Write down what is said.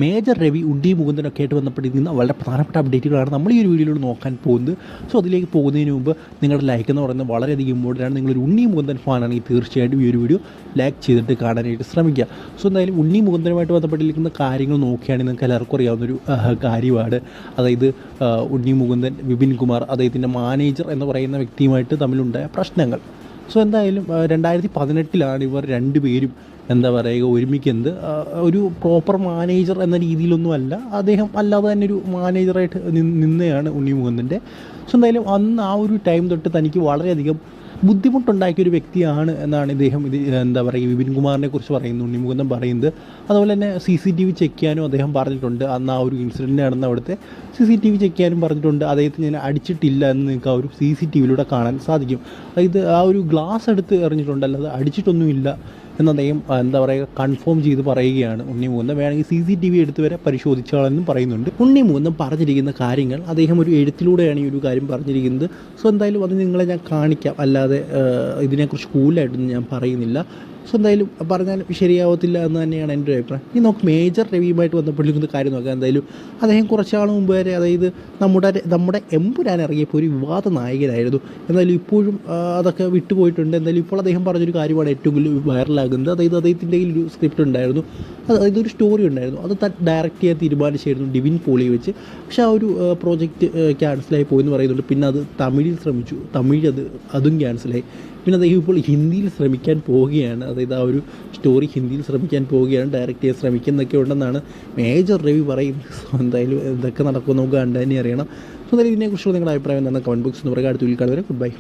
Major Ravi, ഉണ്ണി മുകുന്ദനൊക്കെ ആയിട്ട് ബന്ധപ്പെട്ടിരിക്കുന്ന വളരെ പ്രധാനപ്പെട്ട അപ്ഡേറ്റുകളാണ് നമ്മൾ ഈ ഒരു വീഡിയോയിലൂടെ നോക്കാൻ പോകുന്നത്. സോ അതിലേക്ക് പോകുന്നതിന് മുമ്പ് നിങ്ങളുടെ ലൈക്ക് എന്ന് പറയുന്നത് വളരെയധികം ഇമ്പോർട്ടൻ്റ് ആണ്. നിങ്ങളൊരു ഉണ്ണി മുകുന്ദൻ ഫാനാണെങ്കിൽ തീർച്ചയായിട്ടും ഈ ഒരു വീഡിയോ ലൈക്ക് ചെയ്തിട്ട് കാണാനായിട്ട് ശ്രമിക്കുക. സോ എന്തായാലും ഉണ്ണി മുകുന്ദനുമായിട്ട് ബന്ധപ്പെട്ടിരിക്കുന്ന കാര്യങ്ങൾ നോക്കുകയാണെങ്കിൽ നിങ്ങൾക്ക് എല്ലാവർക്കും അറിയാവുന്നൊരു കാര്യമാണ്. അതായത് ഉണ്ണി മുകുന്ദൻ, വിപിൻ കുമാർ അദ്ദേഹത്തിൻ്റെ മാനേജർ എന്ന് പറയുന്ന വ്യക്തിയുമായിട്ട് തമ്മിലുണ്ടായ പ്രശ്നങ്ങൾ. സോ എന്തായാലും 2018 ഇവർ രണ്ടുപേരും എന്താ പറയുക ഒരുമിക്കുന്നത്. ഒരു പ്രോപ്പർ മാനേജർ എന്ന രീതിയിലൊന്നും അല്ല, അദ്ദേഹം അല്ലാതെ തന്നെ ഒരു മാനേജറായിട്ട് നിന്നെയാണ് ഉണ്ണി മുകുന്ദൻ്റെ. സോ എന്തായാലും അന്ന് ആ ഒരു ടൈം തൊട്ട് തനിക്ക് വളരെയധികം ബുദ്ധിമുട്ടുണ്ടാക്കിയൊരു വ്യക്തിയാണ് എന്നാണ് ഇദ്ദേഹം എന്താ പറയുക വിപിൻ കുമാറിനെ കുറിച്ച് പറയുന്നു, ഉണ്ണി മുകുന്ദൻ പറയുന്നത്. അതുപോലെ തന്നെ CCTV ചെക്ക് ചെയ്യാനും അദ്ദേഹം പറഞ്ഞിട്ടുണ്ട്. അന്ന് ആ ഒരു ഇൻസിഡൻറ്റ് നടന്ന അവിടുത്തെ CCTV ചെക്ക് ചെയ്യാനും പറഞ്ഞിട്ടുണ്ട്. അദ്ദേഹത്തെ ഞാൻ അടിച്ചിട്ടില്ല എന്ന് നിങ്ങൾക്ക് ആ ഒരു CCTVയിലൂടെ കാണാൻ സാധിക്കും. അതായത് ആ ഒരു ഗ്ലാസ് എടുത്ത് എറിഞ്ഞിട്ടുണ്ട്, അല്ലാതെ അടിച്ചിട്ടൊന്നുമില്ല എന്ന് അദ്ദേഹം എന്താ പറയുക കൺഫേം ചെയ്ത് പറയുകയാണ് ഉണ്ണി മുകുന്ദൻ. വേണമെങ്കിൽ CCTV എടുത്ത് വരെ പരിശോധിച്ചാളെന്നും പറയുന്നുണ്ട്. ഉണ്ണി മുകുന്ദൻ പറഞ്ഞിരിക്കുന്ന കാര്യങ്ങൾ അദ്ദേഹം ഒരു എഴുത്തിലൂടെയാണ് ഈ ഒരു കാര്യം പറഞ്ഞിരിക്കുന്നത്. സോ എന്തായാലും അത് നിങ്ങളെ ഞാൻ കാണിക്കാം, അല്ലാതെ ഇതിനെക്കുറിച്ച് കൂടുതലായിട്ടൊന്നും ഞാൻ പറയുന്നില്ല. സോ എന്തായാലും പറഞ്ഞാൽ ശരിയാവത്തില്ല എന്ന് തന്നെയാണ് എൻ്റെ ഒരു അഭിപ്രായം. ഇനി നമുക്ക് മേജർ രവിയുമായിട്ട് ബന്ധപ്പെട്ടിരിക്കുന്ന കാര്യം നോക്കാം. എന്തായാലും അദ്ദേഹം കുറച്ചാൾ മുമ്പ് വരെ, അതായത് നമ്മുടെ എമ്പുരാൻ ഇറങ്ങിയപ്പോൾ ഒരു വിവാദ നായകനായിരുന്നു. എന്തായാലും ഇപ്പോഴും അതൊക്കെ വിട്ടുപോയിട്ടുണ്ട്. എന്തായാലും ഇപ്പോൾ അദ്ദേഹം പറഞ്ഞൊരു കാര്യമാണ് ഏറ്റവും കൂടുതൽ വൈറലാകുന്നത്. അതായത് അദ്ദേഹത്തിൻ്റെ ഒരു സ്ക്രിപ്റ്റ് ഉണ്ടായിരുന്നു, അതായത് ഒരു സ്റ്റോറി ഉണ്ടായിരുന്നു, അത് ഡയറക്റ്റ് ചെയ്യാൻ തീരുമാനിച്ചായിരുന്നു ഡിവിൻ പോളി വെച്ച്. പക്ഷേ ആ ഒരു പ്രോജക്റ്റ് ക്യാൻസലായി പോയെന്ന് പറയുന്നുണ്ട്. പിന്നെ അത് തമിഴിൽ ശ്രമിച്ചു, അതും ക്യാൻസലായി. പിന്നെ അദ്ദേഹം ഇപ്പോൾ ഹിന്ദിയിൽ ശ്രമിക്കാൻ പോവുകയാണ്. അതായത് ആ ഒരു സ്റ്റോറി ഹിന്ദിയിൽ ശ്രമിക്കാൻ പോവുകയാണ്, ഡയറക്റ്റ് ചെയ്യാൻ ശ്രമിക്കുന്നൊക്കെ ഉണ്ടെന്നാണ് മേജർ രവി പറയുന്നത്. സോ എന്തായാലും ഇതൊക്കെ നടക്കുമെന്ന് നമുക്ക് കണ്ടു തന്നെ അറിയണം. സോ എന്തായാലും ഇതിനെക്കുറിച്ചുള്ള നിങ്ങളുടെ അഭിപ്രായം എന്താണ് കമൻറ്റ് ബോക്സിൽ നിന്ന് പറയുക. അടുത്ത വീഡിയോയിൽ കാണുവരെ ഗുഡ് ബൈ.